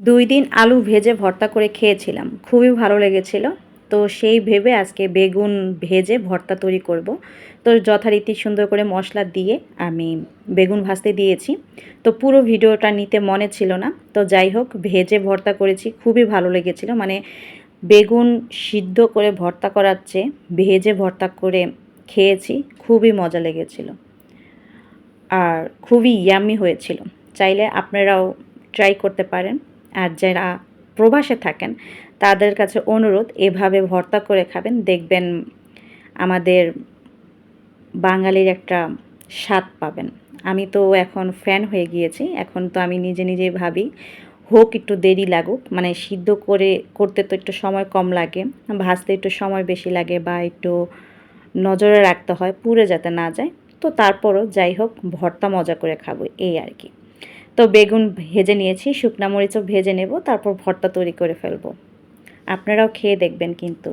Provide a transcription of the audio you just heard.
২ দিন আলু ভেজে ভর্তা করে খেয়েছিলাম। খুবই ভালো লেগেছিল। তো সেই ভেবে আজকে বেগুন ভেজে ভর্তা তৈরি করব। তো যথারীতি সুন্দর করে মসলা দিয়ে আমি বেগুন ভাজতে দিয়েছি। তো পুরো ভিডিওটা নিতে মনে ছিল না। তো যাই হোক ভেজে ভর্তা করেছি, খুবই ভালো লেগেছিল। মানে বেগুন সিদ্ধ করে ভর্তা করার চেয়ে ভেজে ভর্তা করে খেয়েছি, খুবই মজা লেগেছিল। আর খুবই ইয়াম্মি হয়েছিল। চাইলে আপনারাও ট্রাই করতে পারেন। আর যারা প্রবাসে থাকেন তাদের কাছে অনুরোধ এভাবে ভর্তা করে খাবেন, দেখবেন আমাদের বাঙালির একটা স্বাদ পাবেন। আমি তো এখন ফ্যান হয়ে গিয়েছি। এখন তো আমি নিজে নিজেই ভাবি হোক একটু দেরি লাগুক, মানে সিদ্ধ করে করতে তো একটু সময় কম লাগে, ভাজতে একটু সময় বেশি লাগে বা একটু নজরে রাখতে হয় পুড়ে যাতে না যায়। তো তারপরও যাই হোক ভর্তা মজা করে খাবো এই আর কি। তো বেগুন ভেজে নিয়েছি, শুকনা মরিচও ভেজে নেব, তারপর ভর্তা তৈরি করে ফেলবো। আপনারাও খেয়ে দেখবেন কিন্তু।